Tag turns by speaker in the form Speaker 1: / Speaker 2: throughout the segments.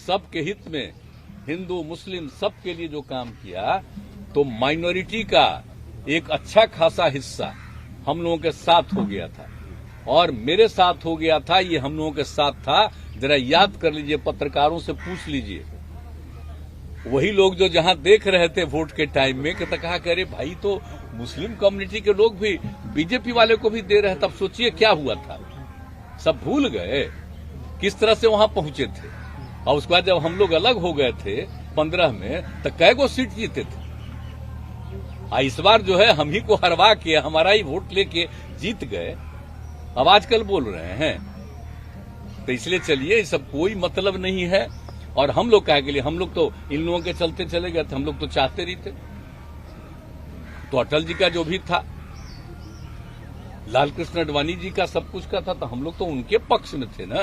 Speaker 1: सबके हित में, हिंदू मुस्लिम सबके लिए जो काम किया, तो माइनॉरिटी का एक अच्छा खासा हिस्सा हम लोगों के साथ हो गया था और मेरे साथ हो गया था, ये हम लोगों के साथ था। जरा याद कर लीजिए, पत्रकारों से पूछ लीजिए, वही लोग जो जहां देख रहे थे वोट के टाइम में, कि कहा करे भाई तो मुस्लिम कम्युनिटी के लोग भी बीजेपी वाले को भी दे रहे, तब सोचिए क्या हुआ था। सब भूल गए किस तरह से वहां पहुंचे थे। और उसके बाद जब हम लोग अलग हो गए थे 15 में, तो कै गो सीट जीते थे। इस बार जो है हम ही को हरवा के, हमारा ही वोट लेके जीत गए। अब आजकल बोल रहे हैं, तो इसलिए चलिए, सब कोई मतलब नहीं है। और हम लोग क्या के लिए, हम लोग तो इन लोगों के चलते चले गए थे, हम लोग तो चाहते नहीं थे। तो अटल जी का जो भी था, लाल कृष्ण आडवाणी जी का सब कुछ का था, तो हम लोग तो उनके पक्ष में थे ना।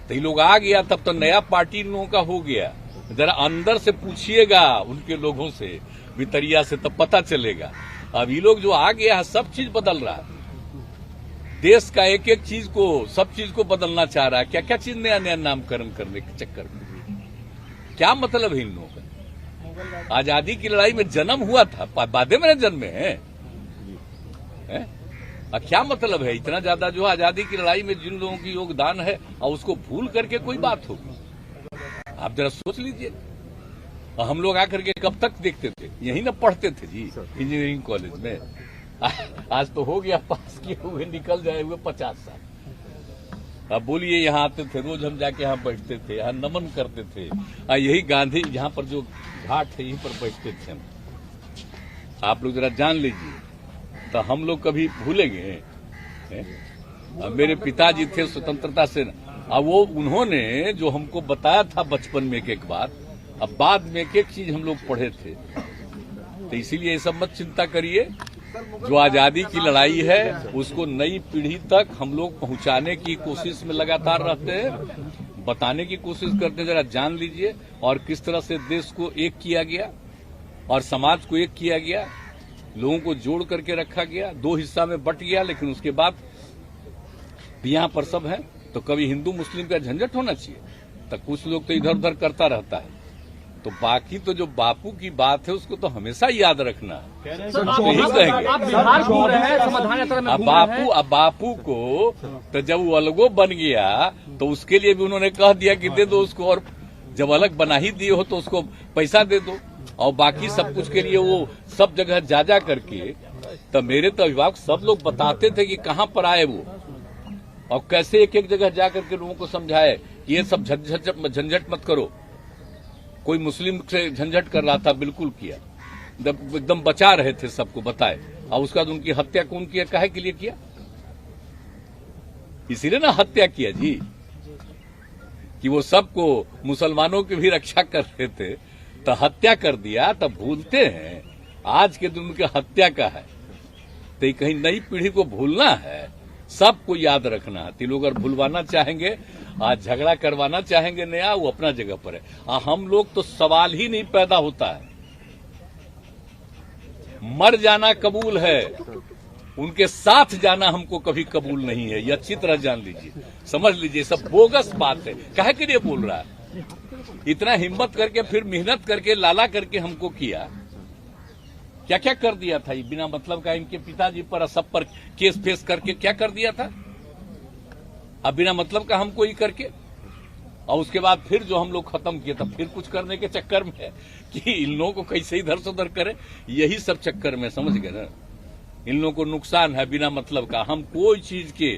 Speaker 1: तो ये लोग आ गया, तब तो नया पार्टी इन लोगों का हो गया। जरा अंदर से पूछिएगा उनके लोगों से, भितरिया से, तब पता चलेगा। अब ये लोग जो आ गया है, सब चीज बदल रहा है। देश का एक एक चीज को, सब चीज को बदलना चाह रहा है। क्या क्या चीज नया नया नामकरण करने के चक्कर में, क्या मतलब है इन लोगों का। आजादी की लड़ाई में जन्म हुआ था, बादे में जन्मे हैं। क्या मतलब है इतना ज्यादा जो आजादी की लड़ाई में जिन लोगों की योगदान है, और उसको भूल करके कोई बात होगी। आप जरा सोच लीजिए। हम लोग आकर के कब तक देखते थे, यही ना पढ़ते थे जी इंजीनियरिंग कॉलेज में। आज तो हो गया, पास किए हुए निकल जाए हुए 50 साल। अब बोलिए, यहाँ आते थे रोज, हम जाके यहाँ बैठते थे, यहाँ नमन करते थे। यही गांधी, यहाँ पर जो घाट है, यहीं पर बैठते थे हम। आप लोग जरा जान लीजिए, तो हम लोग कभी भूलेंगे। मेरे पिताजी थे स्वतंत्रता सेना, अब वो उन्होंने जो हमको बताया था बचपन में एक बात, अब बाद में एक चीज हम लोग पढ़े थे। तो इसीलिए ये सब मत चिंता करिए। जो आजादी की लड़ाई है, उसको नई पीढ़ी तक हम लोग पहुंचाने की कोशिश में लगातार रहते हैं, बताने की कोशिश करते हैं। जरा जान लीजिए, और किस तरह से देश को एक किया गया और समाज को एक किया गया, लोगों को जोड़ करके रखा गया। 2 हिस्सा में बट गया, लेकिन उसके बाद यहाँ पर सब है। तो कभी हिंदू मुस्लिम का झंझट होना चाहिए, तो कुछ लोग तो इधर उधर करता रहता है। तो बाकी तो जो बापू की बात है, उसको तो हमेशा याद रखना है। अब बापू को तो जब वो अलगो बन गया, तो उसके लिए भी उन्होंने कह दिया कि दे दो उसको, और जब अलग बना ही दिए हो तो उसको पैसा दे दो। और बाकी सब कुछ के लिए वो सब जगह जा करके, तो मेरे तो अभिभावक सब लोग बताते थे कि कहाँ पर आए वो, और कैसे एक एक जगह जा करके लोगों को समझाए कि ये सब झंझट मत करो। कोई मुस्लिम से झंझट कर रहा था, बिल्कुल किया, एकदम बचा रहे थे, सबको बताए। और उसके बाद उनकी हत्या कौन किया, काहे के लिए किया? इसीलिए ना हत्या किया जी, कि वो सबको, मुसलमानों की भी रक्षा कर रहे थे, तो हत्या कर दिया। तब भूलते हैं आज के दिन उनकी हत्या का है। तो कहीं नई पीढ़ी को भूलना है, सबको याद रखना है। तो लोग अगर भूलवाना चाहेंगे, आज झगड़ा करवाना चाहेंगे नया, वो अपना जगह पर है। हम लोग तो सवाल ही नहीं पैदा होता है। मर जाना कबूल है, उनके साथ जाना हमको कभी कबूल नहीं है। ये अच्छी तरह जान लीजिए, समझ लीजिए, सब बोगस बात है। काहे के लिए बोल रहा है? इतना हिम्मत करके, फिर मेहनत करके, लाला करके हमको किया। क्या क्या कर दिया था, बिना मतलब का इनके पिताजी पर, सब पर केस फेस करके क्या कर दिया था। अब बिना मतलब का हमको ही करके, और उसके बाद फिर जो हम लोग खत्म किए, तब फिर कुछ करने के चक्कर में है कि इन लोगों को कैसे इधर से उधर करे, यही सब चक्कर में, समझ गए ना। इन लोगों को नुकसान है बिना मतलब का। हम कोई चीज के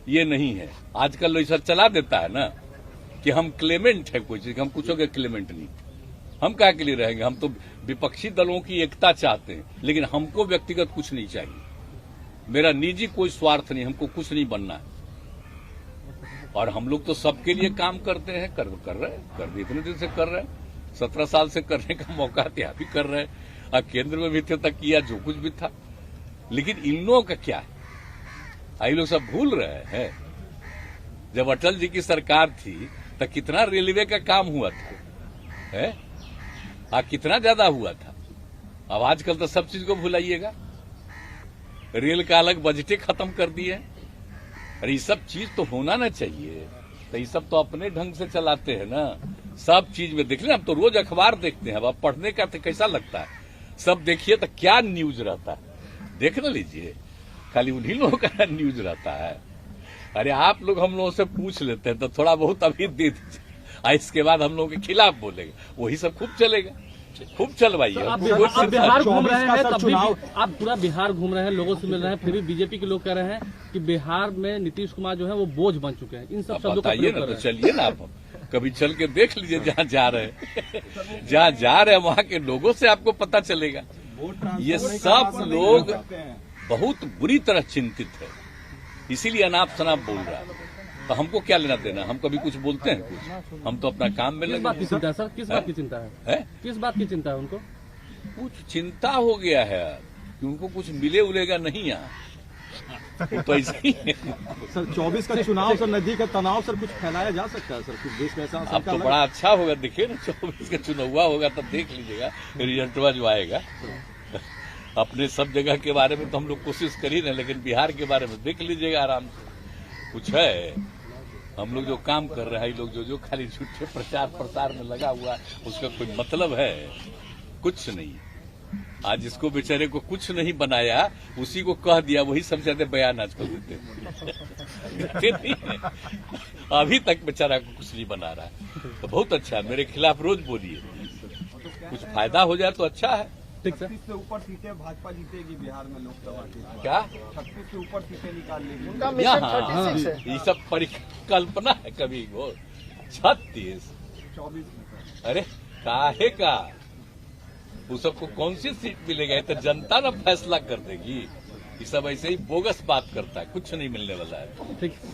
Speaker 1: ये नहीं है। आजकल ऐसा चला देता है ना कि हम क्लेमेंट है कोई चीज, हम कुछ के क्लेमेंट नहीं। हम क्या के लिए रहेंगे? हम तो विपक्षी दलों की एकता चाहते हैं, लेकिन हमको व्यक्तिगत कुछ नहीं चाहिए। मेरा निजी कोई स्वार्थ नहीं, हमको कुछ नहीं बनना है। और हम लोग तो सबके लिए काम करते हैं, कर रहे इतने दिन से कर रहे हैं। 17 साल से करने का मौका था, अभी कर रहे हैं। केंद्र में भी थे तक किया जो कुछ भी था। लेकिन इन लोगों का क्या है, ये लोग सब भूल रहे हैं। जब अटल जी की सरकार थी तो कितना रेलवे का काम हुआ था, है? कितना ज्यादा हुआ था। अब आजकल तो सब चीज को भुलाइएगा। रेल का अलग बजटें खत्म कर दिए। अरे ये सब चीज तो होना ना चाहिए। तो ये सब तो अपने ढंग से चलाते हैं ना। सब चीज में देख लें, हम तो रोज अखबार देखते हैं। अब पढ़ने का तो कैसा लगता है, सब देखिए तो क्या न्यूज रहता है, देख ना लीजिए, खाली उन्हीं लोगों का न्यूज रहता है। अरे आप लोग हम लोगों से पूछ लेते हैं तो थोड़ा बहुत अभी दे दीजिए, इसके बाद हम लोगों के खिलाफ बोलेंगे, वही सब खूब चलेगा, खूब चलवाइए।
Speaker 2: आप बिहार घूम रहे हैं, तब भी आप पूरा बिहार घूम रहे हैं, लोगों से मिल रहे हैं, फिर भी बीजेपी के लोग कह रहे हैं कि बिहार में नीतीश कुमार जो है वो बोझ बन चुके हैं। इन सब शब्दों का
Speaker 1: बताइए ना, तो चलिए ना, आप कभी चल के देख लीजिए जहाँ जा रहे हैं जहाँ जा रहे हैं वहाँ के लोगों से आपको पता चलेगा। ये सब लोग बहुत बुरी तरह चिंतित है, इसीलिए अनाप शनाप बोल रहा है। तो हमको क्या लेना देना, हम कभी कुछ बोलते हैं कुछ, हम तो अपना काम में लगे।
Speaker 2: किस बात की चिंता है सर, किस बात की चिंता है? किस बात की चिंता है उनको?
Speaker 1: कुछ चिंता हो गया है कि उनको कुछ मिले उलेगा नहीं यहाँ, तो ऐसे ही है।
Speaker 3: सर 24 का चुनाव सर नजदीक है, तनाव सर कुछ फैलाया जा सकता है सर, कुछ देश में ऐसा
Speaker 1: अब तो बड़ा अच्छा होगा, देखिए ना 24 का चुनाव हुआ होगा तब देख लीजिएगा रिजल्ट जो आएगा। अपने सब जगह के बारे में तो हम लोग कोशिश कर ही रहे, लेकिन बिहार के बारे में देख लीजिएगा आराम से। कुछ है हम लोग जो काम कर रहे हैं, लोग जो खाली झूठे प्रचार प्रसार में लगा हुआ, उसका कोई मतलब है? कुछ नहीं। आज जिसको बेचारे को कुछ नहीं बनाया उसी को कह दिया, वही सबसे ज्यादा बयान आजकल देते हैं। अभी तक बेचारा को कुछ नहीं बना रहा है, तो बहुत अच्छा है। मेरे खिलाफ रोज बोलिए, कुछ फायदा हो जाए तो अच्छा है।
Speaker 3: 36 से ऊपर सीटें भाजपा जीतेगी बिहार में लोकसभा की।
Speaker 1: क्या
Speaker 3: 36 से ऊपर सीटें निकाल लेगी
Speaker 4: उनका मिशन 36 है।
Speaker 1: ये सब परिकल्पना है कभी वो 36
Speaker 3: 24
Speaker 1: अरे काहे का, वो सबको कौन सी सीट मिलेगा, ये तो जनता ना फैसला कर देगी। ये सब ऐसे ही बोगस बात करता है, कुछ नहीं मिलने वाला है।
Speaker 2: ठीक।